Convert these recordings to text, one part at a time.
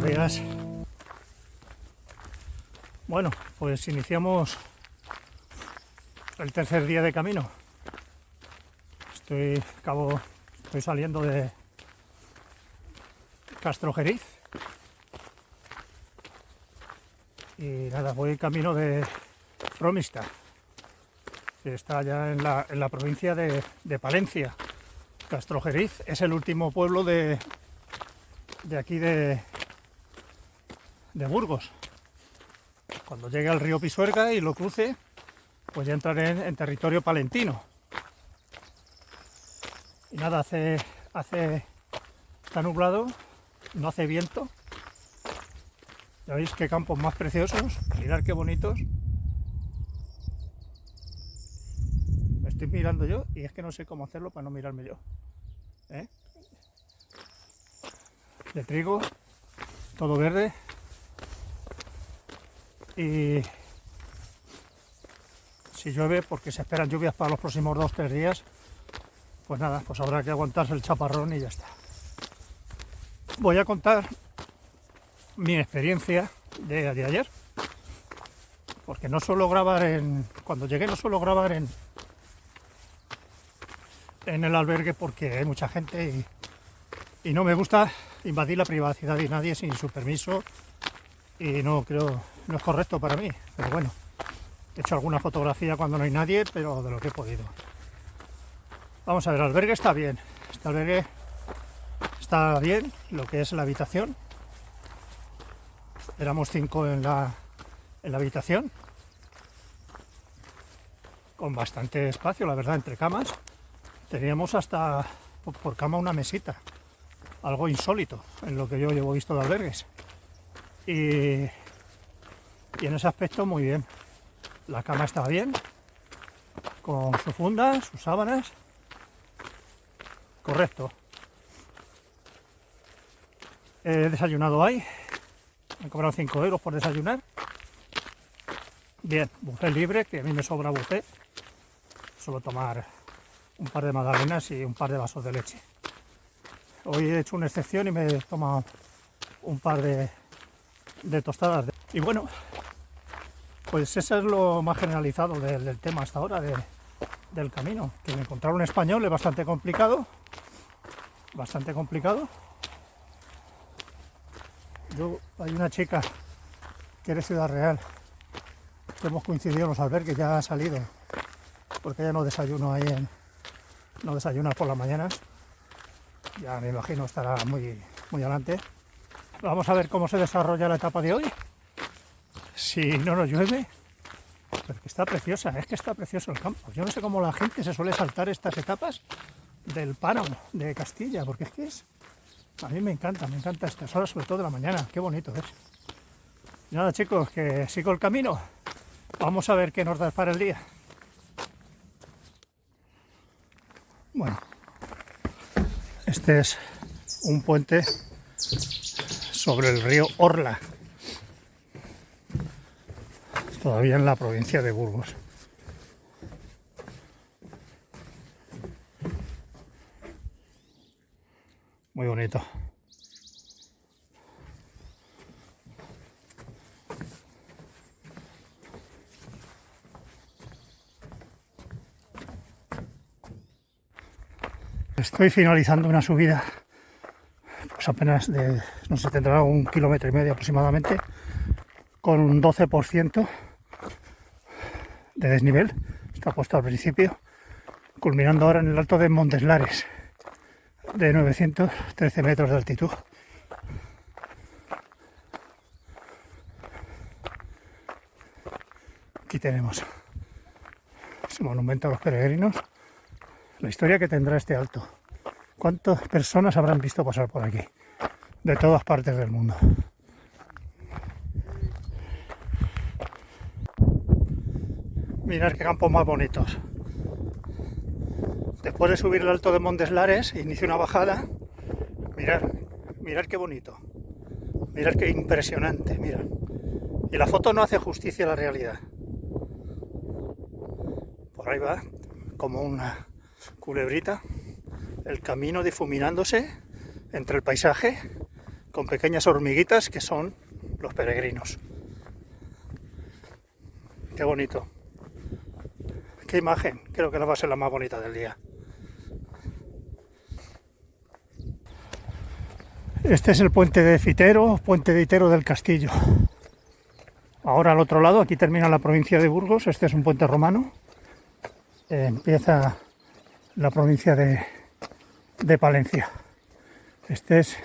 días. Bueno, pues iniciamos el tercer día de camino. Estoy saliendo de Castrojeriz y nada, voy camino de Fromista, que está ya en la provincia de Palencia. Castrojeriz es el último pueblo de aquí de Burgos. Cuando llegue al río Pisuerga y lo cruce, pues ya entraré en territorio palentino. Y nada, está nublado, no hace viento. Ya veis qué campos más preciosos, mirad qué bonitos. Me estoy mirando yo y es que no sé cómo hacerlo para no mirarme yo. De trigo, todo verde. Y si llueve, porque se esperan lluvias para los próximos 2-3 días, pues nada, pues habrá que aguantarse el chaparrón y ya está. Voy a contar mi experiencia de ayer, porque no suelo grabar cuando llegué no suelo grabar en el albergue porque hay mucha gente y no me gusta invadir la privacidad de nadie sin su permiso y no es correcto para mí, pero bueno, he hecho alguna fotografía cuando no hay nadie, pero de lo que he podido. Vamos a ver, el albergue está bien, lo que es la habitación. Éramos 5 en la habitación, con bastante espacio, la verdad, entre camas. Teníamos hasta por cama una mesita, algo insólito en lo que yo llevo visto de albergues. Y en ese aspecto muy bien. La cama estaba bien, con su funda, sus sábanas. Correcto. He desayunado ahí. Me han cobrado 5 euros por desayunar. Bien, buffet libre, que a mí me sobra buffet. Suelo tomar un par de magdalenas y un par de vasos de leche. Hoy he hecho una excepción y me he tomado un par de tostadas. Y bueno, pues eso es lo más generalizado del tema hasta ahora, del camino. Que encontrar un español es bastante complicado. Hay una chica que es de Ciudad Real, que hemos coincidido en los albergues, ya ha salido, porque ella no desayuna por las mañanas. Ya me imagino estará muy, muy adelante. Vamos a ver cómo se desarrolla la etapa de hoy. Si no nos llueve, porque está preciosa, es que está precioso el campo. Yo no sé cómo la gente se suele saltar estas etapas del páramo de Castilla, porque a mí me encanta estas horas, sobre todo de la mañana, qué bonito es. Y nada, chicos, que sigo el camino. Vamos a ver qué nos da para el día. Bueno, este es un puente sobre el río Orla, todavía en la provincia de Burgos. Muy bonito. Estoy finalizando una subida, pues apenas no sé, tendrá 1,5 kilómetros aproximadamente, con un 12% de desnivel. Está puesto al principio, culminando ahora en el alto de Monteslares, de 913 metros de altitud. Aquí tenemos ese monumento a los peregrinos, la historia que tendrá este alto. ¿Cuántas personas habrán visto pasar por aquí? De todas partes del mundo. Mirad qué campos más bonitos. Después de subir el alto de Monteslares, inicio una bajada. Mirad qué bonito. Mirad qué impresionante, mirad. Y la foto no hace justicia a la realidad. Por ahí va, como una culebrita, el camino difuminándose entre el paisaje, con pequeñas hormiguitas que son los peregrinos. Qué bonito. Qué imagen. Creo que no va a ser la más bonita del día. Este es el puente de Fitero, puente de Itero del Castillo. Ahora al otro lado, aquí termina la provincia de Burgos. Este es un puente romano. Empieza la provincia de Palencia. Este es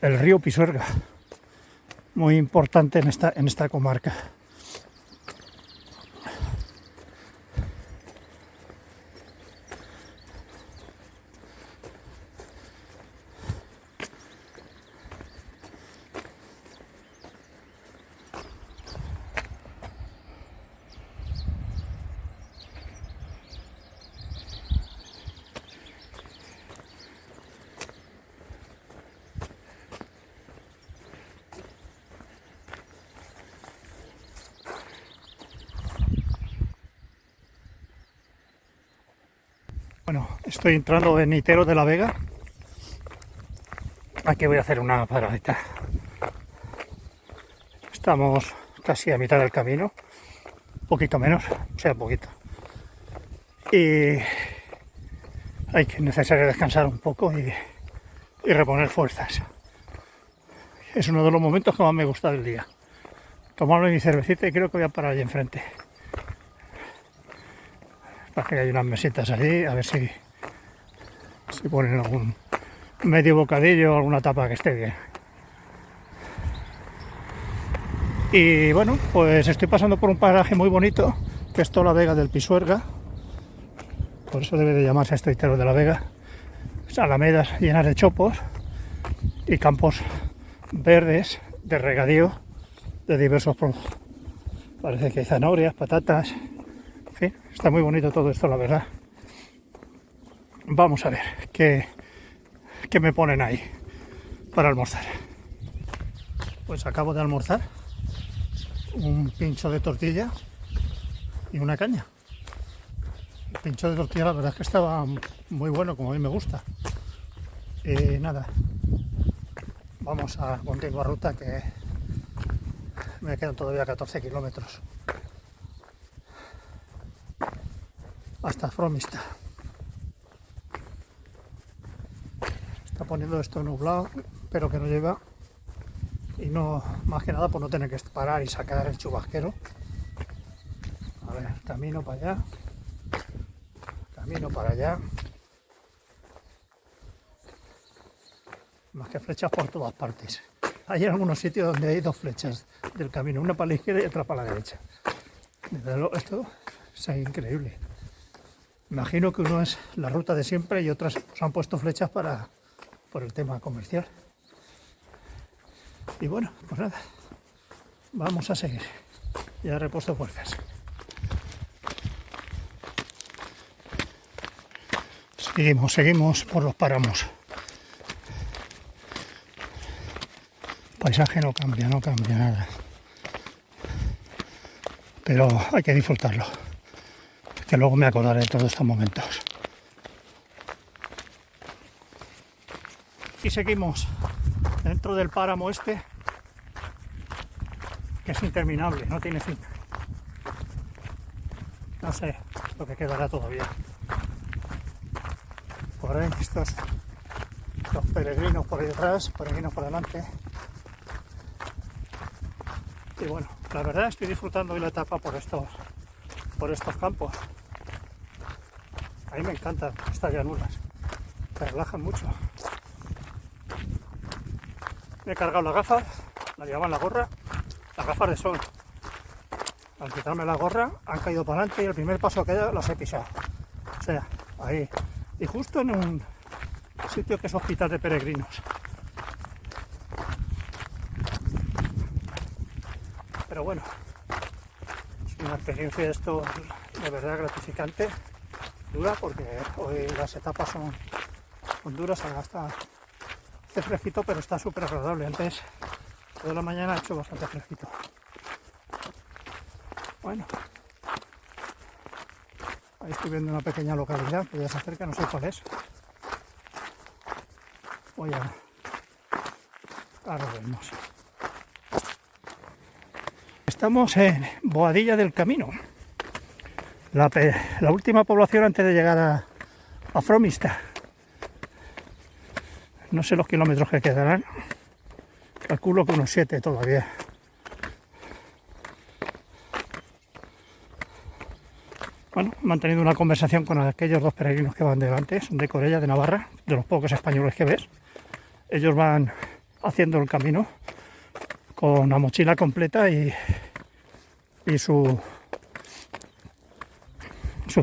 el río Pisuerga, muy importante en esta comarca. Bueno, estoy entrando en Itero de la Vega. Aquí voy a hacer una paradita. Estamos casi a mitad del camino, un poquito menos, o sea, poquito. Y hay que necesario descansar un poco y reponer fuerzas. Es uno de los momentos que más me gusta del día. Tomarme mi cervecita y creo que voy a parar allí enfrente. Para que hay unas mesitas allí, a ver si ponen algún medio bocadillo o alguna tapa que esté bien. Y bueno, pues estoy pasando por un paraje muy bonito, que es toda la Vega del Pisuerga. Por eso debe de llamarse esto Itero de la Vega. Alamedas llenas de chopos y campos verdes de regadío de diversos productos. Parece que hay zanahorias, patatas, en fin, está muy bonito todo esto, la verdad. Vamos a ver qué me ponen ahí para almorzar. Pues acabo de almorzar un pincho de tortilla y una caña. El pincho de tortilla la verdad es que estaba muy bueno, como a mí me gusta. Y nada, vamos a continuar ruta, que me quedan todavía 14 kilómetros hasta Fromista. Está poniendo esto nublado, pero que no llega, y no, más que nada por no tener que parar y sacar el chubasquero. A ver, camino para allá, camino para allá. Más que flechas por todas partes. Hay algunos sitios donde hay dos flechas del camino, una para la izquierda y otra para la derecha. Desde luego, esto es increíble. Imagino que uno es la ruta de siempre y otras se han puesto flechas por el tema comercial. Y bueno, pues nada, vamos a seguir. Ya he repuesto fuerzas. Seguimos por los páramos. El paisaje no cambia nada. Pero hay que disfrutarlo, que luego me acordaré de todos estos momentos. Y seguimos dentro del páramo este, que es interminable, no tiene fin. No sé lo que quedará todavía. Por ahí los peregrinos por ahí detrás, peregrinos por delante. Y bueno, la verdad estoy disfrutando hoy la etapa por estos campos. A mí me encantan estas llanuras, me relajan mucho. Me he cargado las gafas, las llevaba en la gorra, las gafas de sol. Al quitarme la gorra han caído para adelante y el primer paso que he dado las he pisado. O sea, ahí. Y justo en un sitio que es hospital de peregrinos. Pero bueno, es una experiencia de esto de verdad gratificante, dura, porque hoy las etapas son duras, hasta hace fresquito, pero está súper agradable. Antes, toda la mañana ha hecho bastante fresquito. Bueno, ahí estoy viendo una pequeña localidad que ya se acerca, no sé cuál es. Voy a Ahora vemos. Estamos en Boadilla del Camino, la última población antes de llegar a Fromista. No sé los kilómetros que quedarán, calculo que unos 7 todavía. Bueno, he mantenido una conversación con aquellos 2 peregrinos que van delante, son de Corella, de Navarra, de los pocos españoles que ves. Ellos van haciendo el camino con la mochila completa y su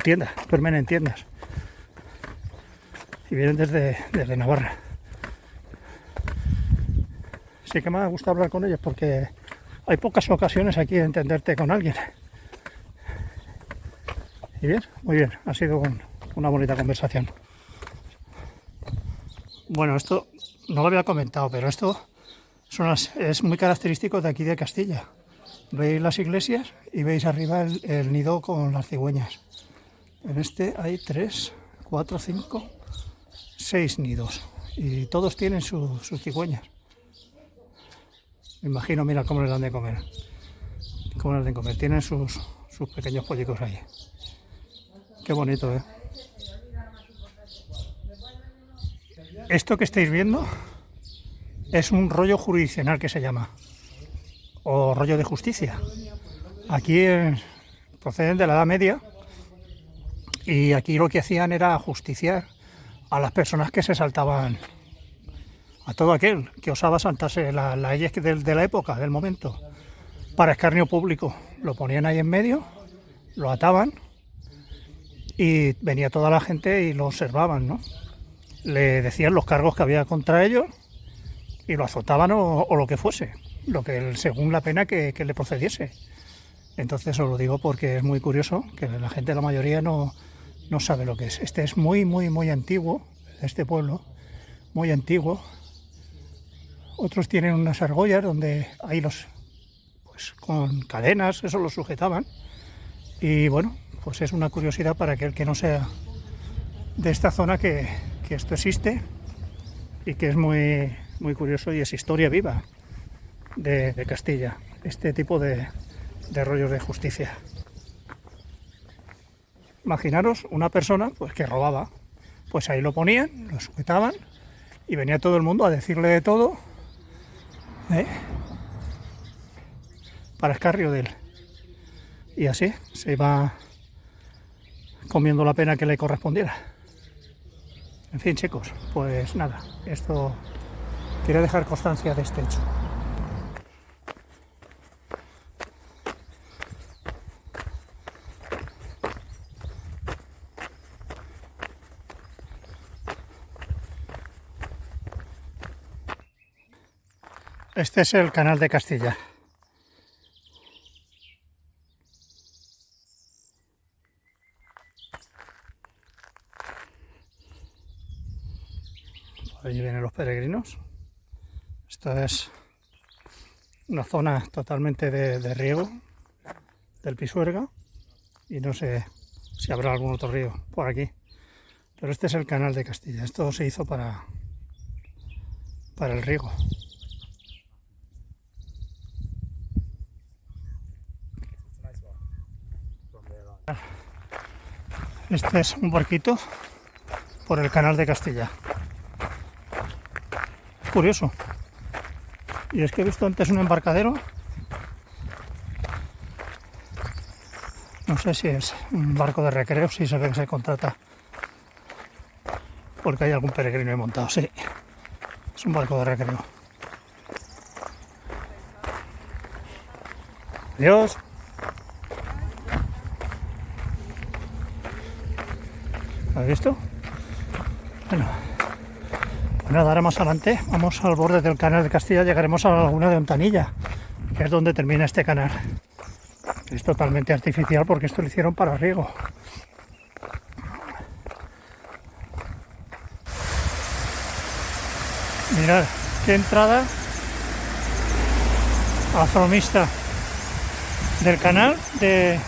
tienda, duermen en tiendas. Y vienen desde Navarra. Sí que me gusta hablar con ellos porque hay pocas ocasiones aquí de entenderte con alguien. Y bien, muy bien, ha sido una bonita conversación. Bueno, esto no lo había comentado, pero esto es muy característico de aquí de Castilla. Veis las iglesias y veis arriba el nido con las cigüeñas. En este hay 3, 4, 5, 6 nidos y todos tienen sus cigüeñas. Me imagino, mira cómo les dan de comer. Cómo les dan de comer. Tienen sus pequeños pollicos ahí. Qué bonito, ¿eh? Esto que estáis viendo es un rollo jurisdiccional que se llama, o rollo de justicia. Aquí proceden de la Edad Media y aquí lo que hacían era justiciar a las personas que se saltaban, a todo aquel que osaba saltarse las leyes de la época, del momento, para escarnio público. Lo ponían ahí en medio, lo ataban y venía toda la gente y lo observaban, ¿no? Le decían los cargos que había contra ellos y lo azotaban o lo que fuese, según la pena que le procediese. Entonces os lo digo porque es muy curioso, que la gente, la mayoría, no sabe lo que es. Este es muy, muy, muy antiguo, este pueblo, muy antiguo. Otros tienen unas argollas donde ahí pues con cadenas, eso los sujetaban. Y bueno, pues es una curiosidad para aquel que no sea de esta zona que esto existe y que es muy, muy curioso y es historia viva de Castilla, este tipo de rollos de justicia. Imaginaros una persona pues que robaba, pues ahí lo ponían, lo sujetaban y venía todo el mundo a decirle de todo, para escarrio de él. Y así se iba comiendo la pena que le correspondiera. En fin, chicos, pues nada, esto quería dejar constancia de este hecho. Este es el canal de Castilla. Por allí vienen los peregrinos. Esto es una zona totalmente de riego del Pisuerga y no sé si habrá algún otro río por aquí. Pero este es el canal de Castilla. Esto se hizo para el riego. Este es un barquito por el canal de Castilla. Curioso. Y es que he visto antes un embarcadero. No sé si es un barco de recreo, si se ve que se contrata porque hay algún peregrino ahí montado. Sí, es un barco de recreo. Adiós. ¿Has visto? Bueno, pues nada, ahora más adelante vamos al borde del canal de Castilla, llegaremos a la laguna de Ontanilla, que es donde termina este canal. Es totalmente artificial porque esto lo hicieron para riego. Mirad, qué entrada a Fromista del canal de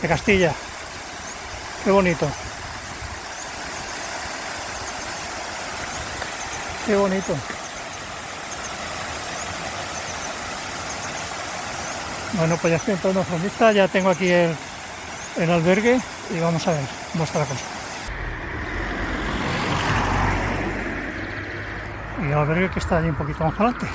Castilla. Qué bonito. Qué bonito. Bueno, pues ya estoy entrando en Frondiza, ya tengo aquí el albergue y vamos a ver cómo está la cosa. Y el albergue que está allí un poquito más adelante.